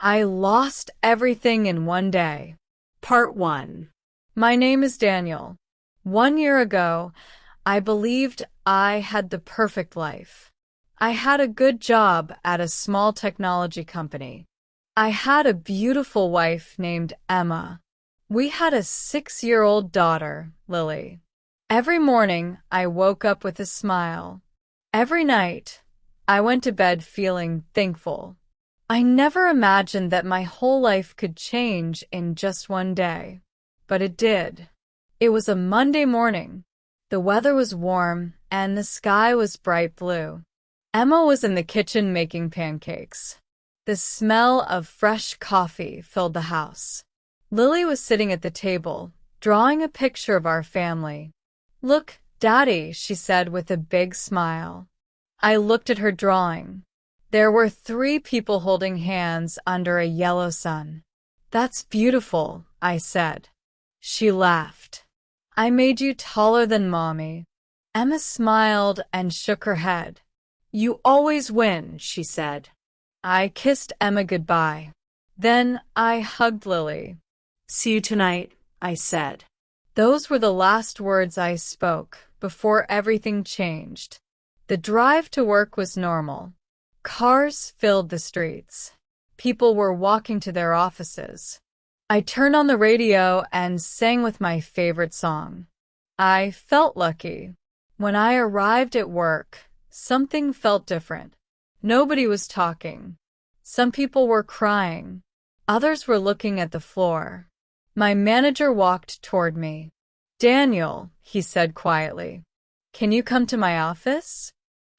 I lost everything in one day. Part 1. My name is Daniel. 1 year ago, I believed I had the perfect life. I had a good job at a small technology company. I had a beautiful wife named Emma. We had a 6-year-old daughter, Lily. Every morning, I woke up with a smile. Every night, I went to bed feeling thankful. I never imagined that my whole life could change in just one day. But it did. It was a Monday morning. The weather was warm, and the sky was bright blue. Emma was in the kitchen making pancakes. The smell of fresh coffee filled the house. Lily was sitting at the table, drawing a picture of our family. "Look, Daddy," she said with a big smile. I looked at her drawing. There were 3 people holding hands under a yellow sun. "That's beautiful," I said. She laughed. "I made you taller than Mommy." Emma smiled and shook her head. "You always win," she said. I kissed Emma goodbye. Then I hugged Lily. "See you tonight," I said. Those were the last words I spoke before everything changed. The drive to work was normal. Cars filled the streets. People were walking to their offices. I turned on the radio and sang with my favorite song. I felt lucky. When I arrived at work, something felt different. Nobody was talking. Some people were crying. Others were looking at the floor. My manager walked toward me. "Daniel," he said quietly, "can you come to my office?"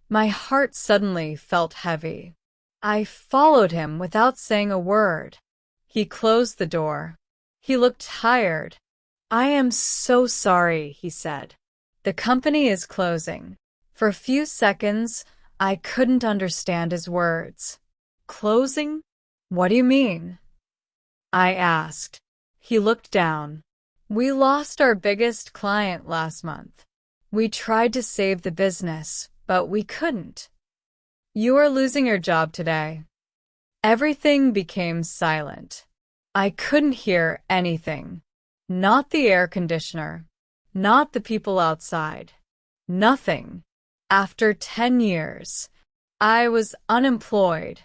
My heart suddenly felt heavy. I followed him without saying a word. He closed the door. He looked tired. "I am so sorry," he said. "The company is closing." For a few seconds, I couldn't understand his words. "Closing? What do you mean?" I asked. He looked down. "We lost our biggest client last month. We tried to save the business, but we couldn't. You are losing your job today." Everything became silent. I couldn't hear anything. Not the air conditioner. Not the people outside. Nothing. After 10 years, I was unemployed.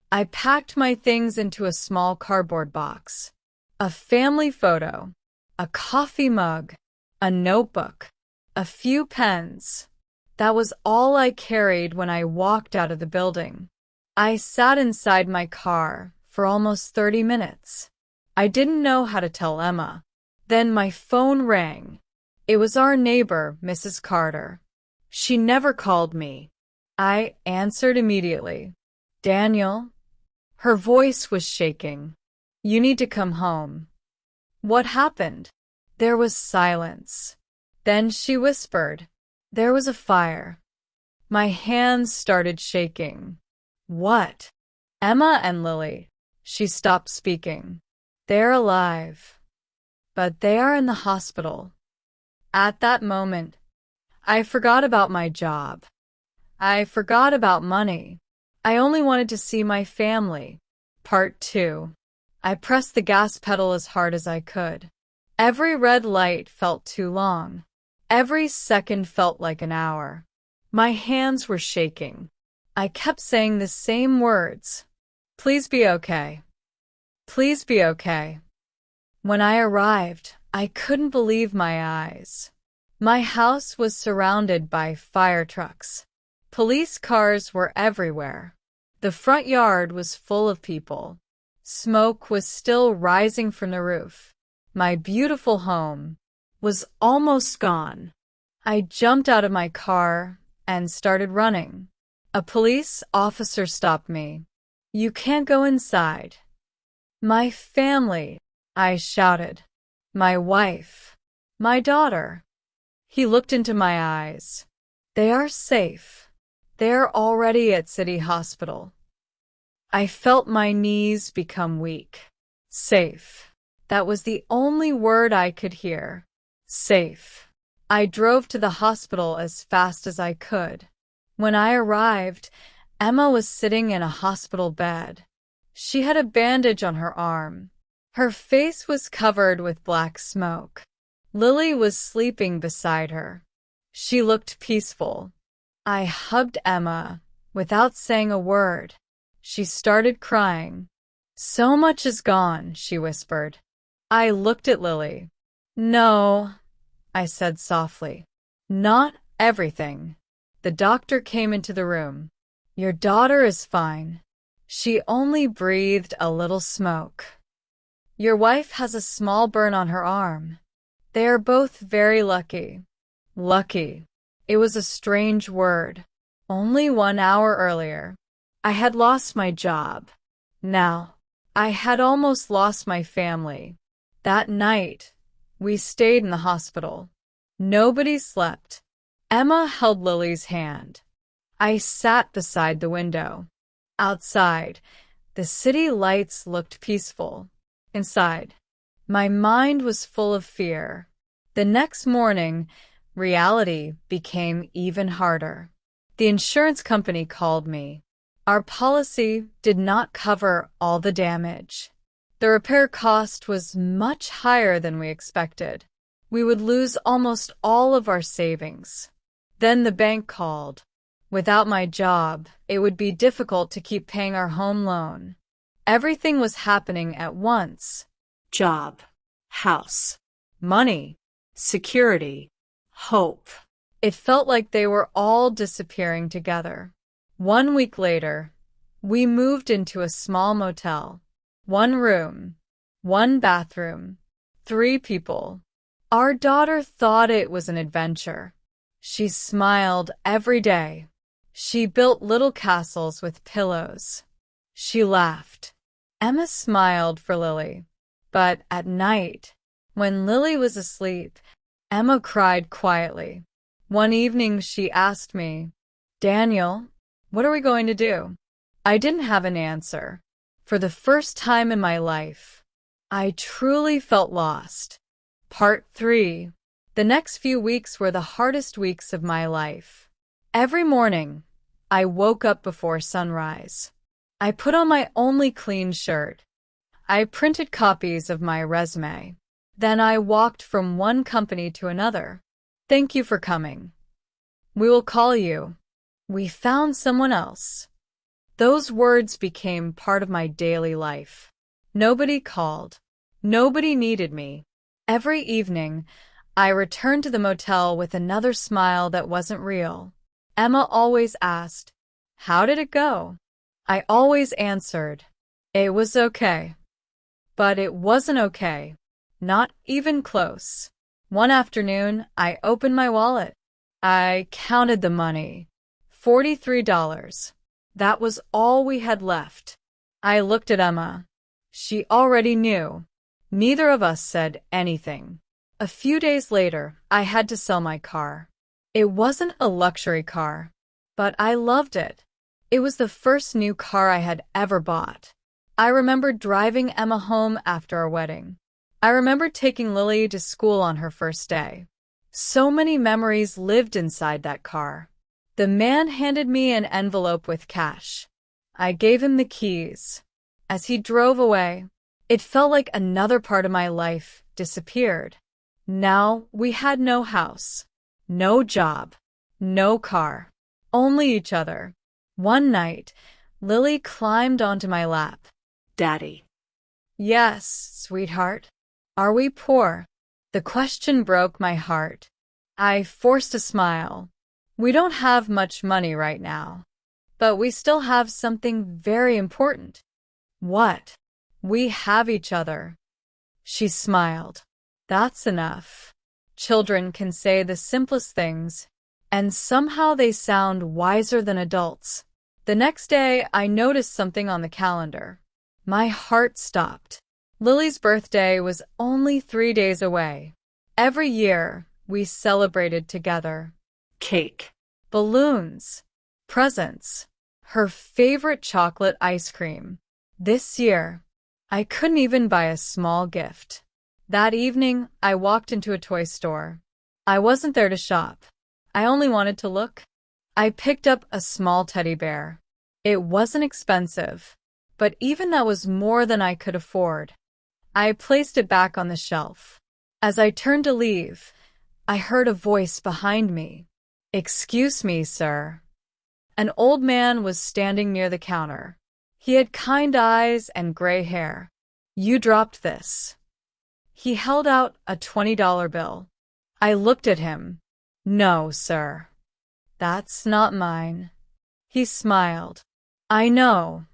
I packed my things into a small cardboard box. A family photo, a coffee mug, a notebook, a few pens. That was all I carried when I walked out of the building. I sat inside my car for almost 30 minutes. I didn't know how to tell Emma. Then my phone rang. It was our neighbor, Mrs. Carter. She never called me. I answered immediately. "Daniel?" Her voice was shaking. "You need to come home." "What happened?" There was silence. Then she whispered, "There was a fire." My hands started shaking. "What?" "Emma and Lily." She stopped speaking. "They're alive. But they are in the hospital." At that moment, I forgot about my job. I forgot about money. I only wanted to see my family. Part 2. I pressed the gas pedal as hard as I could. Every red light felt too long. Every second felt like an hour. My hands were shaking. I kept saying the same words. "Please be okay. Please be okay." When I arrived, I couldn't believe my eyes. My house was surrounded by fire trucks. Police cars were everywhere. The front yard was full of people. Smoke was still rising from the roof. My beautiful home was almost gone. I jumped out of my car and started running. A police officer stopped me. "You can't go inside." "My family," I shouted. "My wife. My daughter." He looked into my eyes. "They are safe. They're already at City Hospital." I felt my knees become weak. Safe. That was the only word I could hear. Safe. I drove to the hospital as fast as I could. When I arrived, Emma was sitting in a hospital bed. She had a bandage on her arm. Her face was covered with black smoke. Lily was sleeping beside her. She looked peaceful. I hugged Emma without saying a word. She started crying. "So much is gone," she whispered. I looked at Lily. "No," I said softly. "Not everything." The doctor came into the room. "Your daughter is fine. She only breathed a little smoke. Your wife has a small burn on her arm. They are both very lucky." Lucky. It was a strange word. Only 1 hour earlier, I had lost my job. Now, I had almost lost my family. That night, we stayed in the hospital. Nobody slept. Emma held Lily's hand. I sat beside the window. Outside, the city lights looked peaceful. Inside, my mind was full of fear. The next morning, reality became even harder. The insurance company called me. Our policy did not cover all the damage. The repair cost was much higher than we expected. We would lose almost all of our savings. Then the bank called. Without my job, it would be difficult to keep paying our home loan. Everything was happening at once. Job, house, money, security, hope. It felt like they were all disappearing together. 1 week later, we moved into a small motel. 1 room, 1 bathroom, 3 people. Our daughter thought it was an adventure. She smiled every day. She built little castles with pillows. She laughed. Emma smiled for Lily. But at night, when Lily was asleep, Emma cried quietly. One evening she asked me, "Daniel, what are we going to do?" I didn't have an answer. For the first time in my life, I truly felt lost. Part 3. The next few weeks were the hardest weeks of my life. Every morning, I woke up before sunrise. I put on my only clean shirt. I printed copies of my resume. Then I walked from one company to another. "Thank you for coming. We will call you. We found someone else." Those words became part of my daily life. Nobody called. Nobody needed me. Every evening, I returned to the motel with another smile that wasn't real. Emma always asked, "How did it go?" I always answered, "It was okay." But it wasn't okay. Not even close. One afternoon, I opened my wallet. I counted the money. $43. That was all we had left. I looked at Emma. She already knew. Neither of us said anything. A few days later, I had to sell my car. It wasn't a luxury car, but I loved it. It was the first new car I had ever bought. I remember driving Emma home after our wedding. I remember taking Lily to school on her first day. So many memories lived inside that car. The man handed me an envelope with cash. I gave him the keys. As he drove away, it felt like another part of my life disappeared. Now we had no house, no job, no car, only each other. One night, Lily climbed onto my lap. "Daddy." "Yes, sweetheart." "Are we poor?" The question broke my heart. I forced a smile. "We don't have much money right now, but we still have something very important." "What?" "We have each other." She smiled. "That's enough." Children can say the simplest things, and somehow they sound wiser than adults. The next day, I noticed something on the calendar. My heart stopped. Lily's birthday was only 3 days away. Every year, we celebrated together. Cake, balloons, presents, her favorite chocolate ice cream. This year, I couldn't even buy a small gift. That evening, I walked into a toy store. I wasn't there to shop. I only wanted to look. I picked up a small teddy bear. It wasn't expensive, but even that was more than I could afford. I placed it back on the shelf. As I turned to leave, I heard a voice behind me. "Excuse me, sir." An old man was standing near the counter. He had kind eyes and gray hair. "You dropped this." He held out a $20 bill. I looked at him. "No, sir. That's not mine." He smiled. "I know."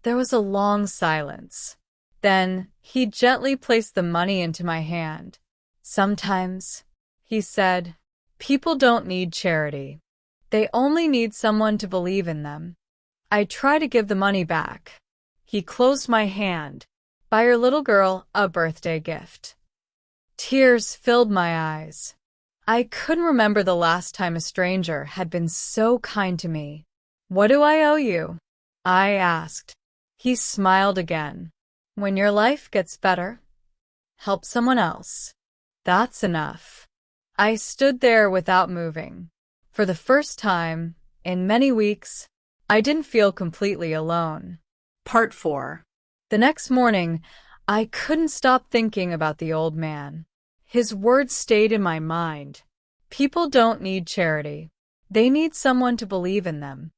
There was a long silence. Then he gently placed the money into my hand. "Sometimes," he said, "people don't need charity. They only need someone to believe in them." I tried to give the money back. He closed my hand. "Buy your little girl a birthday gift." Tears filled my eyes. I couldn't remember the last time a stranger had been so kind to me. "What do I owe you?" I asked. He smiled again. "When your life gets better, help someone else. That's enough." I stood there without moving. For the first time in many weeks, I didn't feel completely alone. Part 4. The next morning, I couldn't stop thinking about the old man. His words stayed in my mind. People don't need charity. They need someone to believe in them.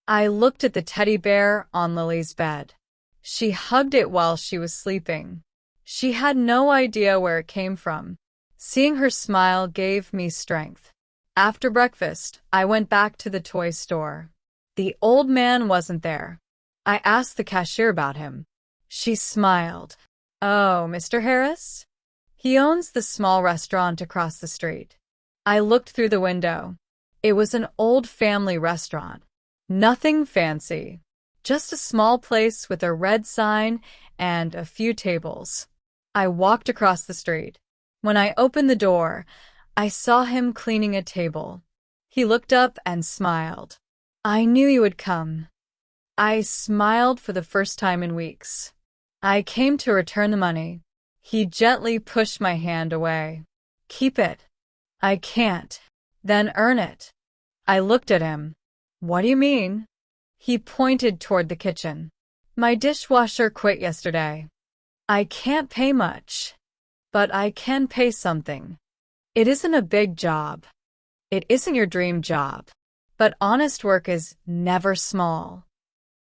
I looked at the teddy bear on Lily's bed. She hugged it while she was sleeping. She had no idea where it came from. Seeing her smile gave me strength. After breakfast, I went back to the toy store. The old man wasn't there. I asked the cashier about him. She smiled. "Oh, Mr. Harris? He owns the small restaurant across the street." I looked through the window. It was an old family restaurant. Nothing fancy. Just a small place with a red sign and a few tables. I walked across the street. When I opened the door, I saw him cleaning a table. He looked up and smiled. "I knew you would come." I smiled for the first time in weeks. I came to return the money. He gently pushed my hand away. "Keep it." "I can't." "Then earn it." I looked at him. "What do you mean?" He pointed toward the kitchen. "My dishwasher quit yesterday. I can't pay much, but I can pay something. It isn't a big job. It isn't your dream job, but honest work is never small."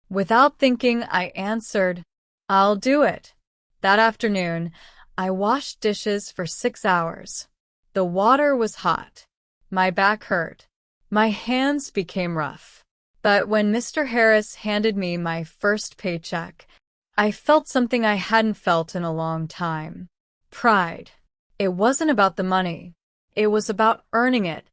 Without thinking, I answered, "I'll do it." That afternoon, I washed dishes for 6 hours. The water was hot. My back hurt. My hands became rough. But when Mr. Harris handed me my first paycheck, I felt something I hadn't felt in a long time. Pride. It wasn't about the money. It was about earning it.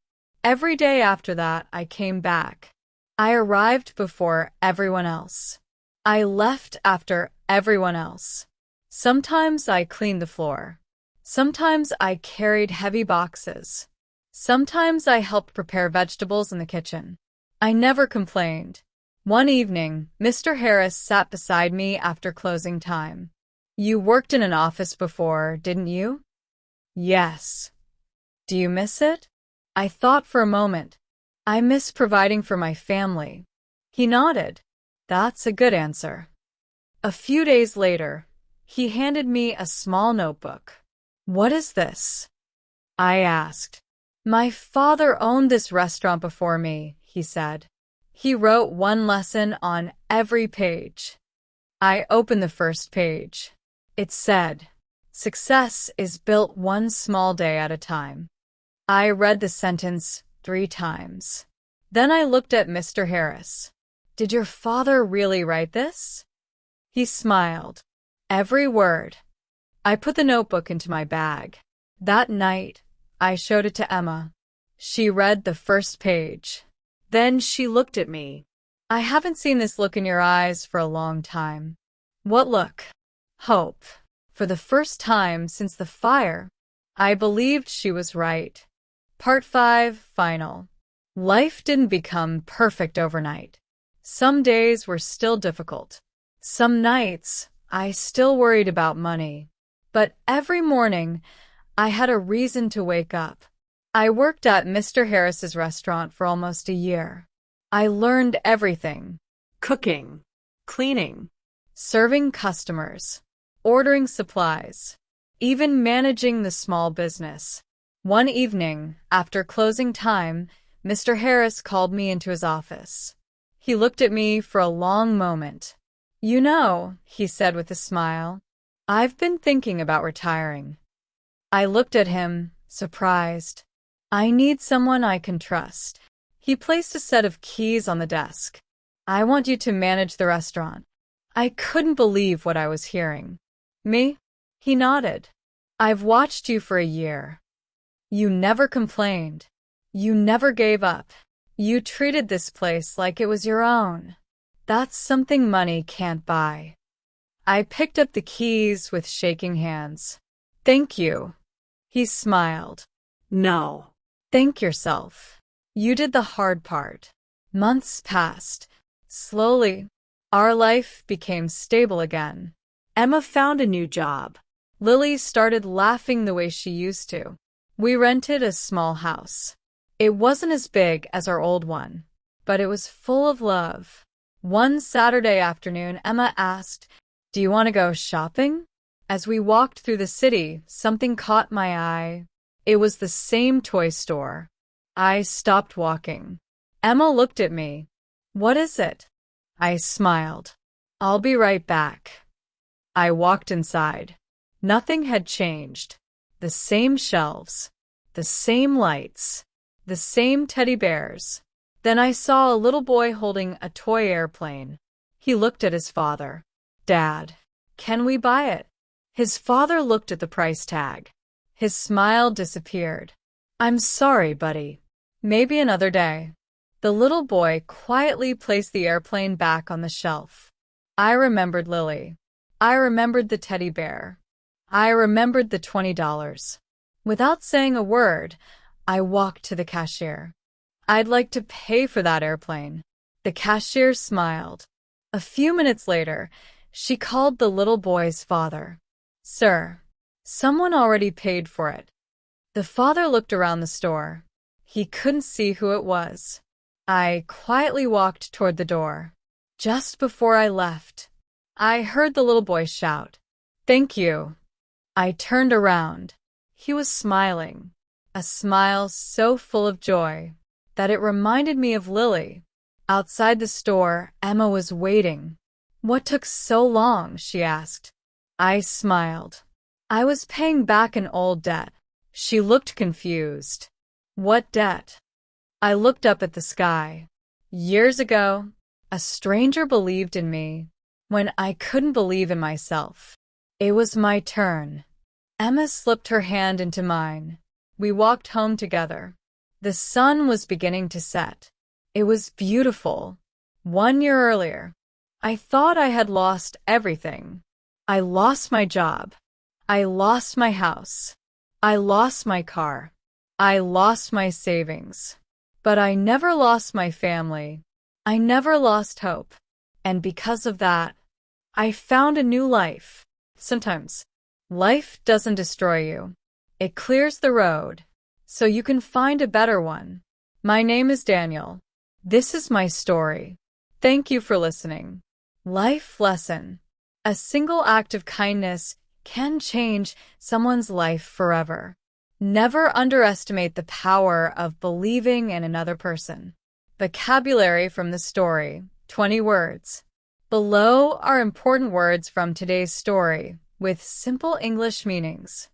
Every day after that, I came back. I arrived before everyone else. I left after everyone else. Sometimes I cleaned the floor. Sometimes I carried heavy boxes. Sometimes I helped prepare vegetables in the kitchen. I never complained. One evening, Mr. Harris sat beside me after closing time. "You worked in an office before, didn't you?" "Yes." "Do you miss it?" I thought for a moment. "I miss providing for my family." He nodded. "That's a good answer." A few days later, he handed me a small notebook. "What is this?" I asked. "My father owned this restaurant before me," he said. "He wrote one lesson on every page." I opened the first page. It said, "Success is built one small day at a time." I read the sentence 3 times. Then I looked at Mr. Harris. "Did your father really write this?" He smiled. "Every word." I put the notebook into my bag. That night, I showed it to Emma. She read the first page. Then she looked at me. "I haven't seen this look in your eyes for a long time." "What look?" "Hope." For the first time since the fire, I believed she was right. Part 5, Final. Life didn't become perfect overnight. Some days were still difficult. Some nights, I still worried about money. But every morning, I had a reason to wake up. I worked at Mr. Harris's restaurant for almost a year. I learned everything: cooking, cleaning, serving customers, ordering supplies, even managing the small business. One evening, after closing time, Mr. Harris called me into his office. He looked at me for a long moment. "You know," he said with a smile, "I've been thinking about retiring." I looked at him, surprised. "I need someone I can trust." He placed a set of keys on the desk. "I want you to manage the restaurant." I couldn't believe what I was hearing. "Me?" He nodded. "I've watched you for a year. You never complained. You never gave up. You treated this place like it was your own. That's something money can't buy." I picked up the keys with shaking hands. "Thank you." He smiled. "No. Thank yourself. You did the hard part." Months passed. Slowly, our life became stable again. Emma found a new job. Lily started laughing the way she used to. We rented a small house. It wasn't as big as our old one, but it was full of love. One Saturday afternoon, Emma asked, "Do you want to go shopping?" As we walked through the city, something caught my eye. It was the same toy store. I stopped walking. Emma looked at me. "What is it?" I smiled. "I'll be right back." I walked inside. Nothing had changed. The same shelves, the same lights, the same teddy bears. Then I saw a little boy holding a toy airplane. He looked at his father. "Dad, can we buy it?" His father looked at the price tag. His smile disappeared. "I'm sorry, buddy. Maybe another day." The little boy quietly placed the airplane back on the shelf. I remembered Lily. I remembered the teddy bear. I remembered the $20. Without saying a word, I walked to the cashier. "I'd like to pay for that airplane." The cashier smiled. A few minutes later, she called the little boy's father. "Sir, someone already paid for it." The father looked around the store. He couldn't see who it was. I quietly walked toward the door. Just before I left, I heard the little boy shout, "Thank you." I turned around. He was smiling, a smile so full of joy that it reminded me of Lily. Outside the store, Emma was waiting. "What took so long?" she asked. I smiled. "I was paying back an old debt." She looked confused. "What debt?" I looked up at the sky. Years ago, a stranger believed in me when I couldn't believe in myself. It was my turn. Emma slipped her hand into mine. We walked home together. The sun was beginning to set. It was beautiful. 1 year earlier, I thought I had lost everything. I lost my job. I lost my house. I lost my car. I lost my savings. But I never lost my family. I never lost hope. And because of that, I found a new life. Sometimes, life doesn't destroy you. It clears the road, so you can find a better one. My name is Daniel. This is my story. Thank you for listening. Life lesson. A single act of kindness can change someone's life forever. Never underestimate the power of believing in another person. Vocabulary from the story, 20 words. Below are important words from today's story with simple English meanings.